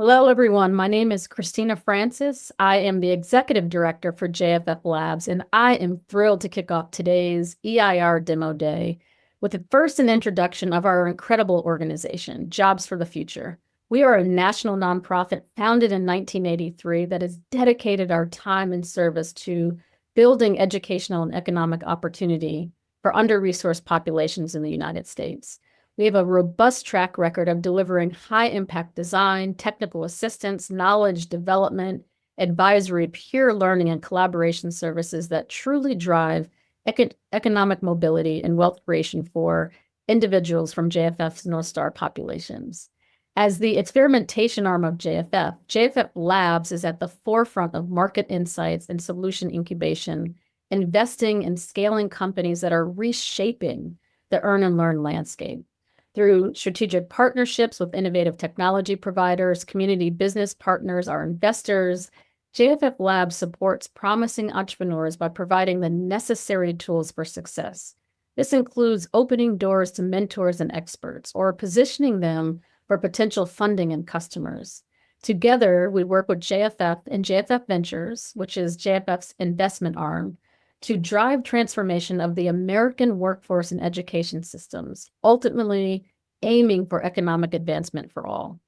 Hello, everyone. My name is Christina Francis. I am the Executive Director for JFFLabs, and I am thrilled to kick off today's EIR Demo Day with an introduction of our incredible organization, Jobs for the Future. We are a national nonprofit founded in 1983 that has dedicated our time and service to building educational and economic opportunity for under-resourced populations in the United States. We have a robust track record of delivering high-impact design, technical assistance, knowledge development, advisory, peer learning, and collaboration services that truly drive economic mobility and wealth creation for individuals from JFF's North Star populations. As the experimentation arm of JFF, JFF Labs is at the forefront of market insights and solution incubation, investing and scaling companies that are reshaping the earn and learn landscape. Through strategic partnerships with innovative technology providers, community business partners, our investors, JFF Labs supports promising entrepreneurs by providing the necessary tools for success. This includes opening doors to mentors and experts, or positioning them for potential funding and customers. Together, we work with JFF and JFF Ventures, which is JFF's investment arm, to drive transformation of the American workforce and education systems, ultimately aiming for economic advancement for all.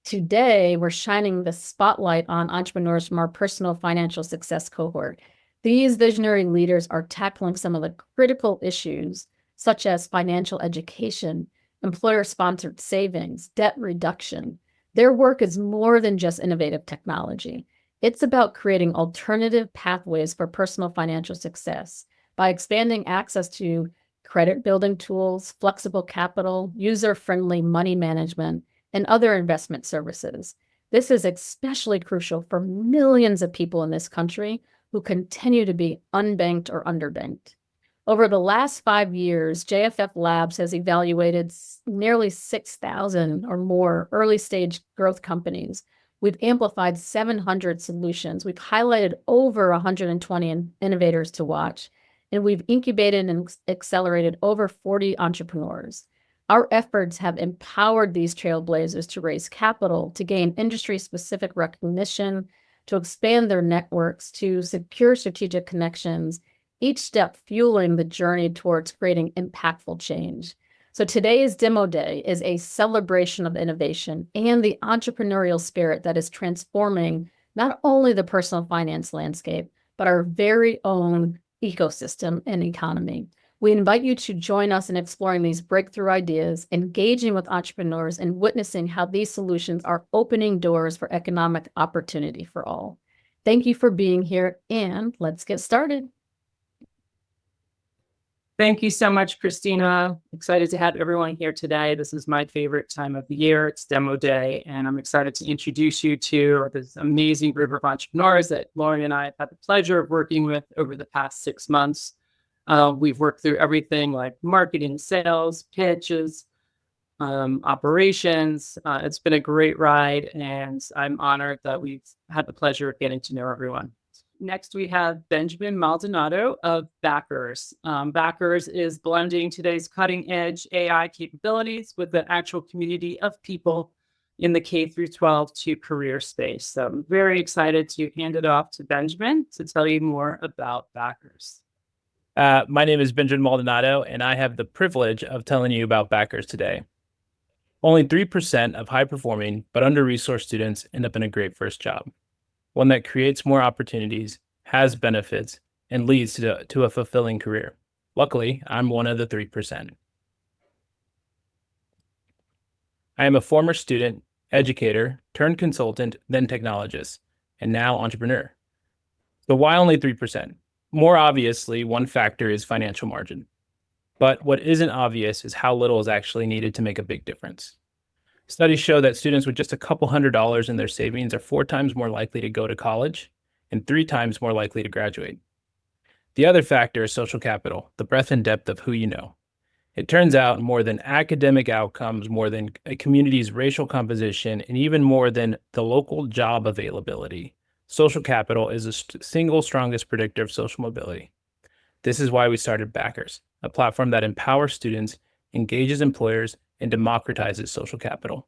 Today, we're shining the spotlight on entrepreneurs from our personal financial success cohort. These visionary leaders are tackling some of the critical issues, such as financial education, employer-sponsored savings, debt reduction. Their work is more than just innovative technology. It's about creating alternative pathways for personal financial success by expanding access to credit building tools, flexible capital, user-friendly money management, and other investment services. This is especially crucial for millions of people in this country who continue to be unbanked or underbanked. Over the last 5 years, JFF Labs has evaluated nearly 6,000 or more early-stage growth companies. We've amplified 700 solutions. We've highlighted over 120 innovators to watch, and we've incubated and accelerated over 40 entrepreneurs. Our efforts have empowered these trailblazers to raise capital, to gain industry-specific recognition, to expand their networks, to secure strategic connections, each step fueling the journey towards creating impactful change. So today's Demo Day is a celebration of innovation and the entrepreneurial spirit that is transforming not only the personal finance landscape, but our very own ecosystem and economy. We invite you to join us in exploring these breakthrough ideas, engaging with entrepreneurs, and witnessing how these solutions are opening doors for economic opportunity for all. Thank you for being here, and let's get started. Thank you so much, Christina. Excited to have everyone here today. This is my favorite time of the year. It's Demo Day, and I'm excited to introduce you to this amazing group of entrepreneurs that Lauren and I have had the pleasure of working with over the past 6 months. We've worked through everything like marketing, sales, pitches, operations. It's been a great ride, and I'm honored that we've had the pleasure of getting to know everyone. Next, we have Benjamin Maldonado of Backrs. Backrs is blending today's cutting-edge AI capabilities with the actual community of people in the K-12 to career space. So I'm very excited to hand it off to Benjamin to tell you more about Backrs. My name is Benjamin Maldonado, and I have the privilege of telling you about Backrs today. Only 3% of high-performing but under-resourced students end up in a great first job, one that creates more opportunities, has benefits, and leads to a fulfilling career. Luckily, I'm one of the 3%. I am a former student, educator, turned consultant, then technologist, and now entrepreneur. So why only 3%? More obviously, one factor is financial margin. But what isn't obvious is how little is actually needed to make a big difference. Studies show that students with just a couple $100s in their savings are 4 times more likely to go to college and 3 times more likely to graduate. The other factor is social capital, the breadth and depth of who you know. It turns out more than academic outcomes, more than a community's racial composition, and even more than the local job availability, social capital is the single strongest predictor of social mobility. This is why we started Backrs, a platform that empowers students, engages employers, and democratizes social capital.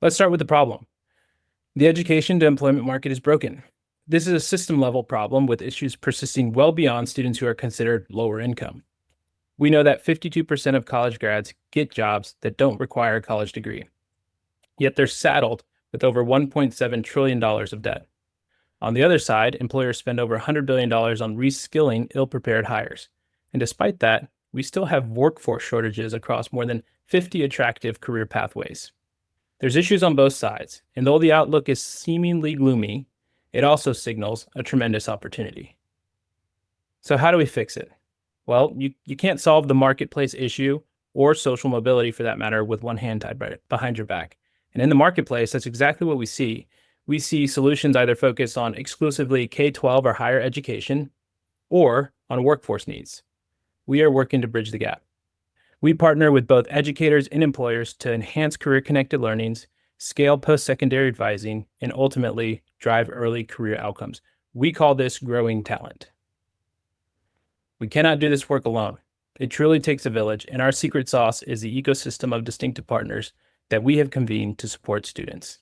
Let's start with the problem. The education to employment market is broken. This is a system-level problem with issues persisting well beyond students who are considered lower income. We know that 52% of college grads get jobs that don't require a college degree, yet they're saddled with over $1.7 trillion of debt. On the other side, employers spend over $100 billion on reskilling ill-prepared hires. And despite that, we still have workforce shortages across more than 50 attractive career pathways. There's issues on both sides, and though the outlook is seemingly gloomy, it also signals a tremendous opportunity. So how do we fix it? Well, you can't solve the marketplace issue or social mobility for that matter with one hand tied behind your back. And in the marketplace, that's exactly what we see. We see solutions either focused on exclusively K-12 or higher education or on workforce needs. We are working to bridge the gap. We partner with both educators and employers to enhance career-connected learnings, scale post-secondary advising, and ultimately drive early career outcomes. We call this growing talent. We cannot do this work alone. It truly takes a village, and our secret sauce is the ecosystem of distinctive partners that we have convened to support students.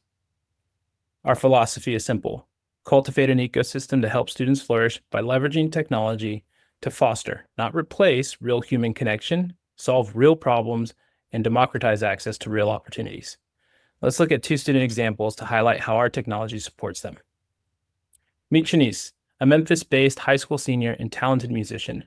Our philosophy is simple: cultivate an ecosystem to help students flourish by leveraging technology to foster, not replace, real human connection, solve real problems, and democratize access to real opportunities. Let's look at two student examples to highlight how our technology supports them. Meet Shanice, a Memphis-based high school senior and talented musician.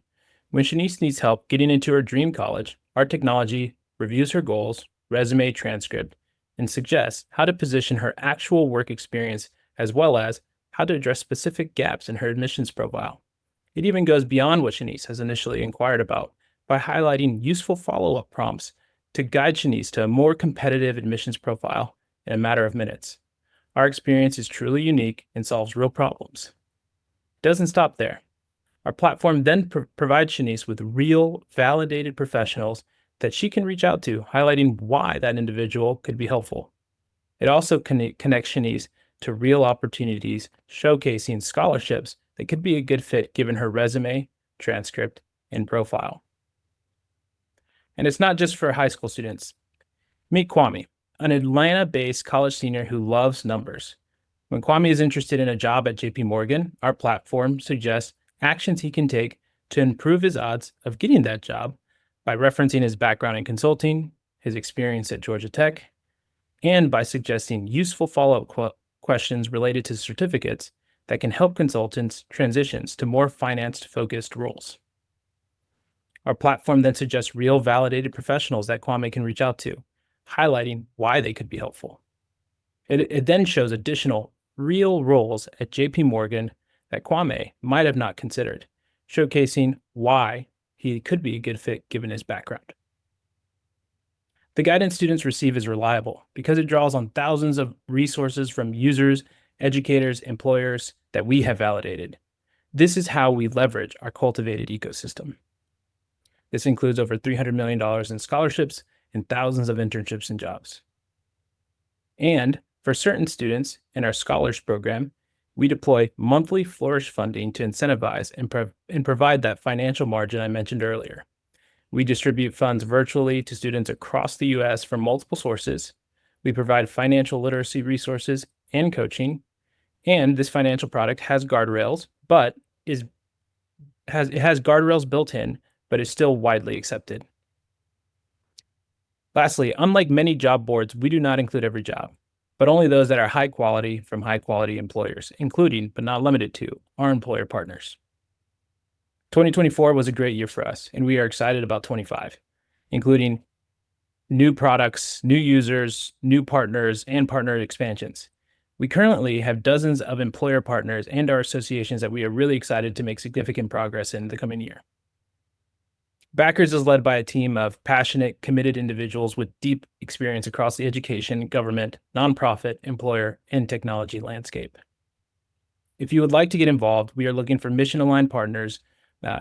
When Shanice needs help getting into her dream college, our technology reviews her goals, resume, transcript, and suggests how to position her actual work experience as well as how to address specific gaps in her admissions profile. It even goes beyond what Shanice has initially inquired about by highlighting useful follow-up prompts to guide Shanice to a more competitive admissions profile in a matter of minutes. Our experience is truly unique and solves real problems. It doesn't stop there. Our platform then provides Shanice with real, validated professionals that she can reach out to, highlighting why that individual could be helpful. It also connects Shanice to real opportunities, showcasing scholarships that could be a good fit given her resume, transcript, and profile. And it's not just for high school students. Meet Kwame, an Atlanta-based college senior who loves numbers. When Kwame is interested in a job at JP Morgan, our platform suggests actions he can take to improve his odds of getting that job by referencing his background in consulting, his experience at Georgia Tech, and by suggesting useful follow-up questions related to certificates that can help consultants transition to more finance-focused roles. Our platform then suggests real validated professionals that Kwame can reach out to, highlighting why they could be helpful. It then shows additional real roles at JP Morgan that Kwame might have not considered, showcasing why he could be a good fit given his background. The guidance students receive is reliable because it draws on thousands of resources from users, educators, employers that we have validated. This is how we leverage our cultivated ecosystem. This includes over $300 million in scholarships and thousands of internships and jobs. And for certain students in our Scholars program, we deploy monthly Flourish funding to incentivize and provide that financial margin I mentioned earlier. We distribute funds virtually to students across the U.S. from multiple sources. We provide financial literacy resources and coaching. And this financial product has guardrails, but it has guardrails built in, but is still widely accepted. Lastly, unlike many job boards, we do not include every job, but only those that are high quality from high quality employers, including, but not limited to, our employer partners. 2024 was a great year for us, and we are excited about 25, including new products, new users, new partners, and partner expansions. We currently have dozens of employer partners and our associations that we are really excited to make significant progress in the coming year. Backrs is led by a team of passionate, committed individuals with deep experience across the education, government, nonprofit, employer, and technology landscape. If you would like to get involved, we are looking for mission-aligned partners,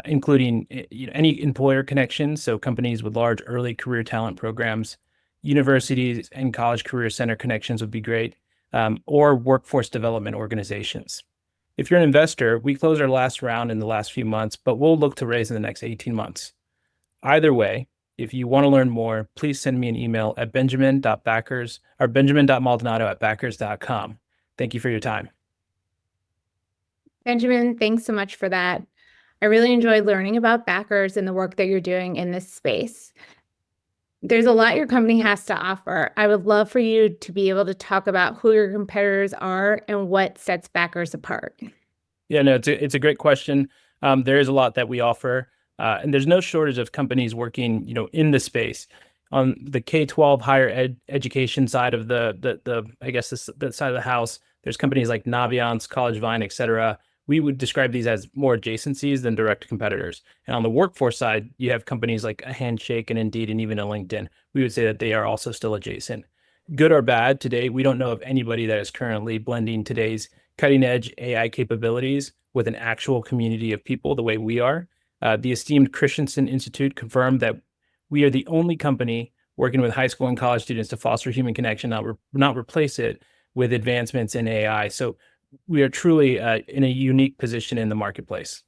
including any employer connections, so companies with large early career talent programs, universities and college career center connections would be great, or workforce development organizations. If you're an investor, we closed our last round in the last few months, but we'll look to raise in the next 18 months. Either way, if you want to learn more, please send me an email at benjamin.maldonado@backrs.com. Thank you for your time. Benjamin, thanks so much for that. I really enjoyed learning about Backrs and the work that you're doing in this space. There's a lot your company has to offer. I would love for you to be able to talk about who your competitors are and what sets Backrs apart. Yeah, no, it's a great question. There is a lot that we offer, and there's no shortage of companies working, in the space. On the K-12 higher education side of the I guess the side of the house, there's companies like Naviance, College Vine, et cetera. We would describe these as more adjacencies than direct competitors. And on the workforce side, you have companies like a Handshake and Indeed and even a LinkedIn. We would say that they are also still adjacent. Good or bad, today, we don't know of anybody that is currently blending today's cutting edge AI capabilities with an actual community of people the way we are. The esteemed Christensen Institute confirmed that we are the only company working with high school and college students to foster human connection, not replace it with advancements in AI. So we are truly in a unique position in the marketplace.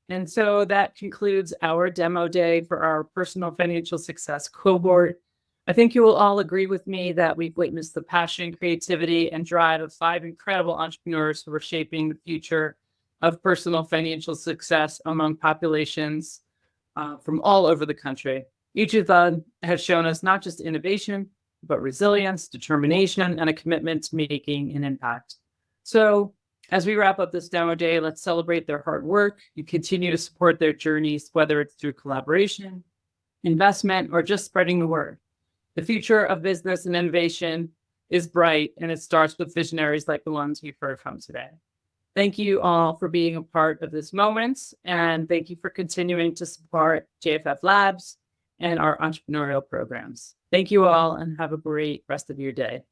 And so that concludes our demo day for our personal financial success cohort. I think you will all agree with me that we've witnessed the passion, creativity, and drive of 5 incredible entrepreneurs who are shaping the future of personal financial success among populations from all over the country. Each of them has shown us not just innovation, but resilience, determination, and a commitment to making an impact. So as we wrap up this demo day, let's celebrate their hard work. You continue to support their journeys, whether it's through collaboration, investment, or just spreading the word. The future of business and innovation is bright, and it starts with visionaries like the ones you've heard from today. Thank you all for being a part of this moment, and thank you for continuing to support JFF Labs and our entrepreneurial programs. Thank you all, and have a great rest of your day.